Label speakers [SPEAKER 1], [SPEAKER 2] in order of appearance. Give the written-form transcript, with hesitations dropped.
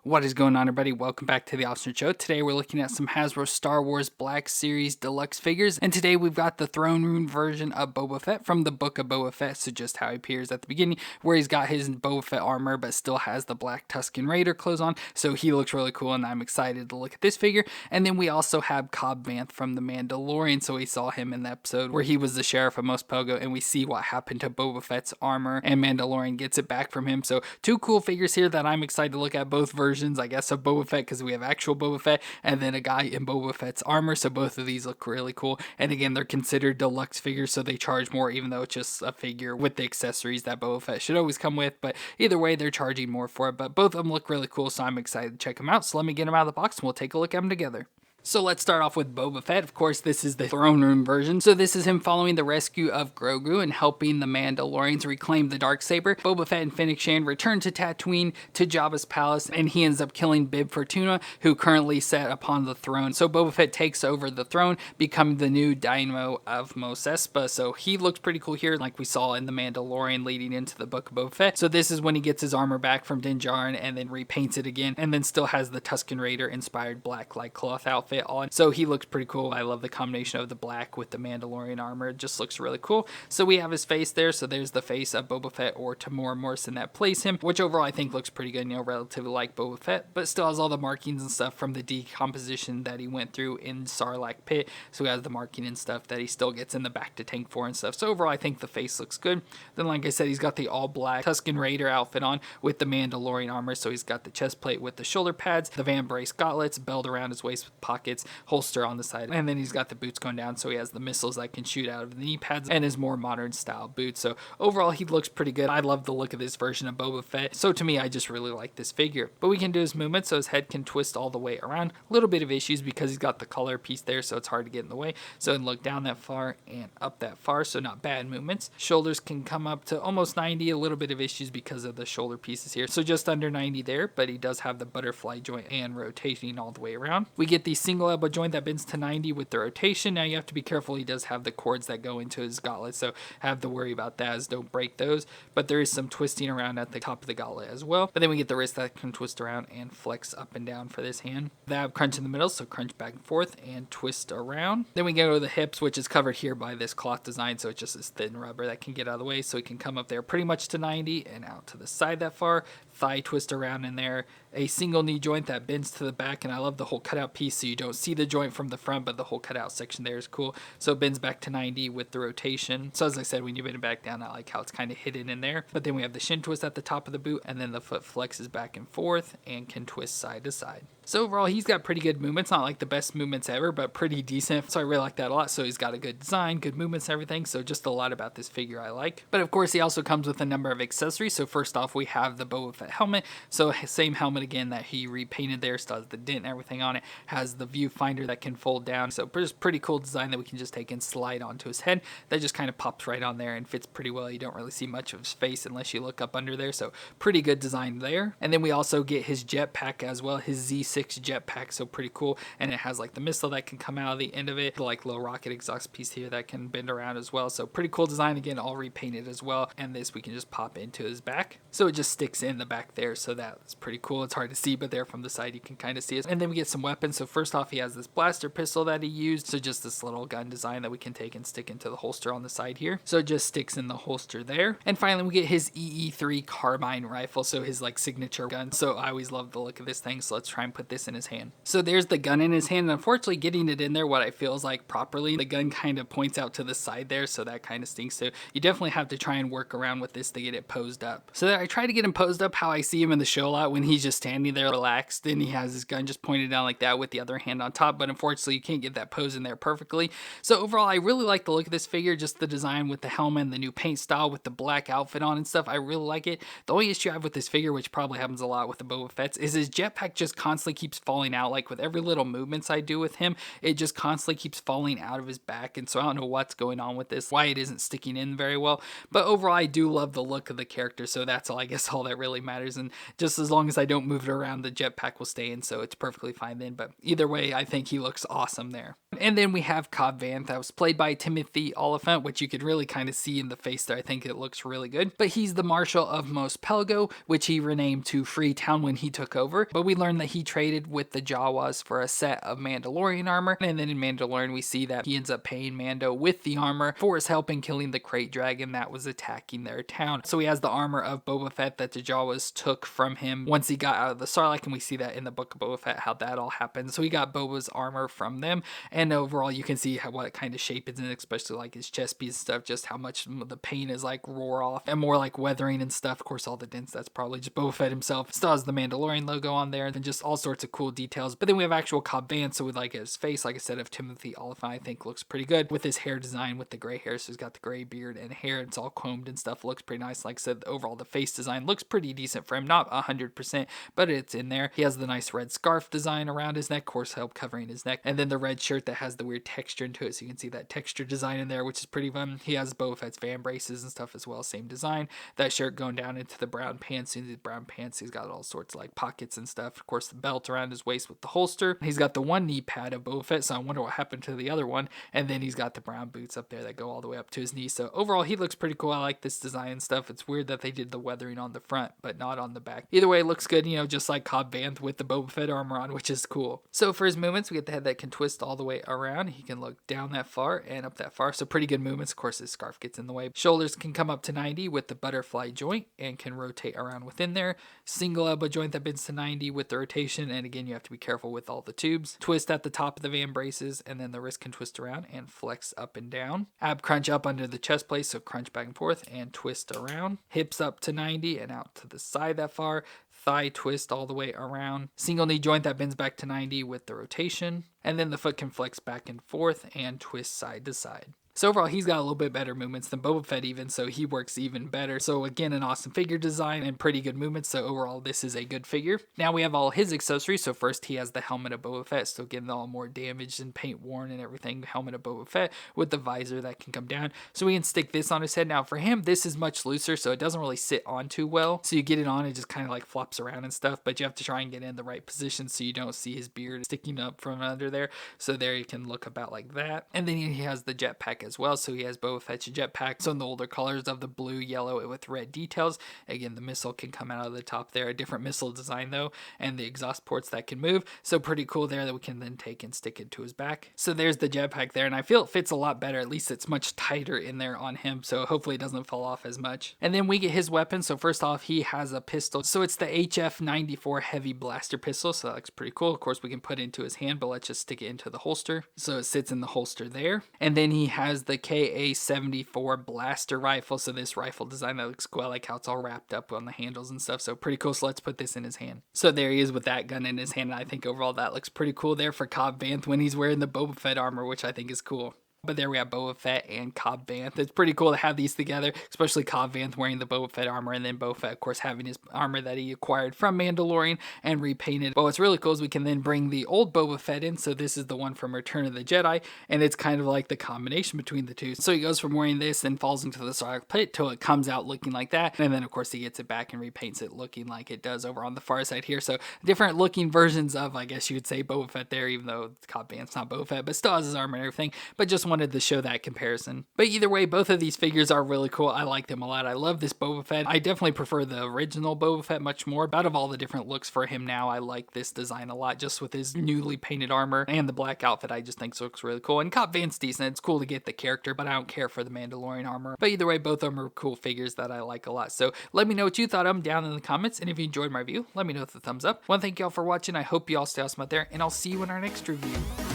[SPEAKER 1] What is going on, everybody? Welcome back to the Austin Show. Today we're looking at some Hasbro Star Wars Black Series Deluxe figures, and today we've got the throne room version of Boba Fett from the book of Boba Fett, so just how he appears at the beginning, where he's got his Boba Fett armor but still has the black Tusken Raider clothes on, so he looks really cool and I'm excited to look at this figure. And then we also have Cobb Vanth from the Mandalorian, so we saw him in the episode where he was the sheriff of Mos Pelgo, and we see what happened to Boba Fett's armor, and Mandalorian gets it back from him. So two cool figures here that I'm excited to look at, both versions, I guess, of Boba Fett, because we have actual Boba Fett and then a guy in Boba Fett's armor, so both of these look really cool. And again, they're considered deluxe figures, so they charge more, even though it's just a figure with the accessories that Boba Fett should always come with. But either way, they're charging more for it, but both of them look really cool, so I'm excited to check them out. So let me get them out of the box and we'll take a look at them together. So let's start off with Boba Fett. Of course, this is the throne room version. So this is him following the rescue of Grogu and helping the Mandalorians reclaim the Darksaber. Boba Fett and Fennec Shand return to Tatooine to Jabba's palace, and he ends up killing Bib Fortuna, who currently sat upon the throne. So Boba Fett takes over the throne, becoming the new Daimyo of Mos Espa. So he looks pretty cool here, like we saw in the Mandalorian leading into the book of Boba Fett. So this is when he gets his armor back from Din Djarin and then repaints it again, and then still has the Tusken Raider inspired black light cloth outfit on. So he looks pretty cool. I love the combination of the black with the Mandalorian armor. It just looks really cool. So we have his face there. So there's the face of Boba Fett or Tamora Morrison that plays him, which overall I think looks pretty good, relatively like Boba Fett, but still has all the markings and stuff from the decomposition that he went through in Sarlacc pit. So he has the marking and stuff that he still gets in the back to tank for and stuff. So overall I think the face looks good. Then like I said, he's got the all black Tusken Raider outfit on with the Mandalorian armor. So he's got the chest plate with the shoulder pads, the Van Brace gauntlets, belt around his waist with pockets, holster on the side, and then he's got the boots going down, so he has the missiles that can shoot out of the knee pads and his more modern style boots. So overall he looks pretty good. I love the look of this version of Boba Fett, so to me I just really like this figure. But we can do his movement, so his head can twist all the way around. A little bit of issues because he's got the color piece there, so it's hard to get in the way. So look down that far and up that far, so not bad movements. Shoulders can come up to almost 90, a little bit of issues because of the shoulder pieces here, so just under 90 there, but he does have the butterfly joint and rotating all the way around. We get the single elbow joint that bends to 90 with the rotation. Now you have to be careful, he does have the cords that go into his gauntlet, so have to worry about that, as don't break those, but there is some twisting around at the top of the gauntlet as well. But then we get the wrist that can twist around and flex up and down for this hand. They have crunch in the middle, so crunch back and forth and twist around. Then we go to the hips, which is covered here by this cloth design, so it's just this thin rubber that can get out of the way, so it can come up there pretty much to 90 and out to the side that far. Thigh twist around in there, a single knee joint that bends to the back, and I love the whole cutout piece, so you don't see the joint from the front, but the whole cutout section there is cool. So it bends back to 90 with the rotation. So as I said, when you bend it back down, I like how it's kind of hidden in there. But then we have the shin twist at the top of the boot, and then the foot flexes back and forth and can twist side to side. So overall, he's got pretty good movements. Not like the best movements ever, but pretty decent. So I really like that a lot. So he's got a good design, good movements, and everything. So just a lot about this figure I like. But of course, he also comes with a number of accessories. So first off, we have the Boba Fett helmet. So same helmet again that he repainted there. Still has the dent and everything on it. Has the viewfinder that can fold down. So just pretty cool design that we can just take and slide onto his head. That just kind of pops right on there and fits pretty well. You don't really see much of his face unless you look up under there. So pretty good design there. And then we also get his jetpack as well. His Z6 jetpack. So pretty cool, and it has like the missile that can come out of the end of it, the like low rocket exhaust piece here that can bend around as well. So pretty cool design, again all repainted as well. And this we can just pop into his back, so it just sticks in the back there, so that's pretty cool. It's hard to see, but there from the side you can kind of see it. And then we get some weapons. So first off, he has this blaster pistol that he used, so just this little gun design that we can take and stick into the holster on the side here, so it just sticks in the holster there. And finally we get his EE3 carbine rifle, so his like signature gun. So I always love the look of this thing, so let's try and put this in his hand. So there's the gun in his hand, and unfortunately getting it in there what I feel is like properly, the gun kind of points out to the side there, so that kind of stinks. So you definitely have to try and work around with this to get it posed up. So I try to get him posed up how I see him in the show a lot, when he's just standing there relaxed and he has his gun just pointed down like that with the other hand on top, but unfortunately you can't get that pose in there perfectly. So overall I really like the look of this figure, just the design with the helmet and the new paint style with the black outfit on and stuff. I really like it. The only issue I have with this figure, which probably happens a lot with the Boba Fett's, is his jetpack just constantly keeps falling out. Like with every little movements I do with him, it just constantly keeps falling out of his back. And so I don't know what's going on with this, why it isn't sticking in very well. But overall, I do love the look of the character. So that's all, I guess, all that really matters. And just as long as I don't move it around, the jetpack will stay in. So it's perfectly fine then. But either way, I think he looks awesome there. And then we have Cobb Vanth, that was played by Timothy Oliphant, which you could really kind of see in the face there. I think it looks really good. But he's the Marshal of Mos Pelgo, which he renamed to Freetown when he took over. But we learned that he traded with the Jawas for a set of Mandalorian armor. And then in Mandalorian, we see that he ends up paying Mando with the armor for his help in killing the Krayt Dragon that was attacking their town. So he has the armor of Boba Fett that the Jawas took from him once he got out of the Sarlacc, and we see that in the Book of Boba Fett, how that all happened. So he got Boba's armor from them, and overall you can see what kind of shape it's in, especially like his chest piece and stuff, just how much the paint is like roar off and more like weathering and stuff. Of course, all the dents, that's probably just Boba Fett himself. Still has the Mandalorian logo on there and just all sorts of cool details. But then we have actual Cobb Vanth, so with like his face, like I said, of Timothy Oliphant, I think looks pretty good with his hair design with the gray hair. So he's got the gray beard and hair, it's all combed and stuff, looks pretty nice. Like I said, overall the face design looks pretty decent for him, not 100%, but it's in there. He has the nice red scarf design around his neck, of course help covering his neck, and then the red shirt that has the weird texture into it, so you can see that texture design in there, which is pretty fun. He has Boba Fett's fan braces and stuff as well, same design. That shirt going down into the brown pants, and these brown pants, he's got all sorts of like pockets and stuff. Of course, the belt around his waist with the holster. He's got the one knee pad of Boba Fett, so I wonder what happened to the other one. And then he's got the brown boots up there that go all the way up to his knee. So overall, he looks pretty cool. I like this design and stuff. It's weird that they did the weathering on the front, but not on the back. Either way, it looks good, you know, just like Cobb Vanth with the Boba Fett armor on, which is cool. So for his movements, we get the head that can twist all the way around. He can look down that far and up that far. So pretty good movements. Of course, his scarf gets in the way. Shoulders can come up to 90 with the butterfly joint and can rotate around within there. Single elbow joint that bends to 90 with the rotation. And again, you have to be careful with all the tubes. Twist at the top of the van braces, and then the wrist can twist around and flex up and down. Ab crunch up under the chest plate, so crunch back and forth and twist around. Hips up to 90 and out to the side that far. Thigh twist all the way around. Single knee joint that bends back to 90 with the rotation. And then the foot can flex back and forth and twist side to side. So overall, he's got a little bit better movements than Boba Fett even, so he works even better. So again, an awesome figure design and pretty good movements, so overall, this is a good figure. Now we have all his accessories. So first, he has the helmet of Boba Fett, so getting all more damaged and paint worn and everything. Helmet of Boba Fett with the visor that can come down. So we can stick this on his head. Now for him, this is much looser, so it doesn't really sit on too well. So you get it on, it just kind of like flops around and stuff, but you have to try and get in the right position so you don't see his beard sticking up from under there. So there you can look about like that. And then he has the jetpack as well. So he has Boba Fett's jetpack. So in the older colors of the blue, yellow with red details. Again, the missile can come out of the top there. A different missile design though, and the exhaust ports that can move. So pretty cool there that we can then take and stick it to his back. So there's the jetpack there, and I feel it fits a lot better. At least it's much tighter in there on him. So hopefully it doesn't fall off as much. And then we get his weapon. So first off, he has a pistol. So it's the HF-94 heavy blaster pistol. So that looks pretty cool. Of course, we can put it into his hand, but let's just stick it into the holster. So it sits in the holster there. And then he has the KA-74 blaster rifle. So this rifle design that looks cool. I like how it's all wrapped up on the handles and stuff. So pretty cool. So let's put this in his hand. So there he is with that gun in his hand. And I think overall that looks pretty cool there for Cobb Vanth when he's wearing the Boba Fett armor, which I think is cool. But there we have Boba Fett and Cobb Vanth. It's pretty cool to have these together, especially Cobb Vanth wearing the Boba Fett armor, and then Boba Fett, of course, having his armor that he acquired from Mandalorian and repainted. But what's really cool is we can then bring the old Boba Fett in. So this is the one from Return of the Jedi, and it's kind of like the combination between the two. So he goes from wearing this and falls into the Sarlacc pit till it comes out looking like that. And then, of course, he gets it back and repaints it looking like it does over on the far side here. So different looking versions of, I guess you would say, Boba Fett there, even though Cobb Vanth's not Boba Fett, but still has his armor and everything. But just wanted to show that comparison. But either way, both of these figures are really cool. I like them a lot. I love this Boba Fett. I definitely prefer the original Boba Fett much more. Out of all the different looks for him now, I like this design a lot, just with his newly painted armor and the black outfit. I just think looks really cool. And Cobb Vanth's decent. It's cool to get the character, but I don't care for the Mandalorian armor. But either way, both of them are cool figures that I like a lot. So let me know what you thought of them down in the comments. And if you enjoyed my review, let me know with a thumbs up. I want to thank you all for watching. I hope you all stay awesome out there, and I'll see you in our next review.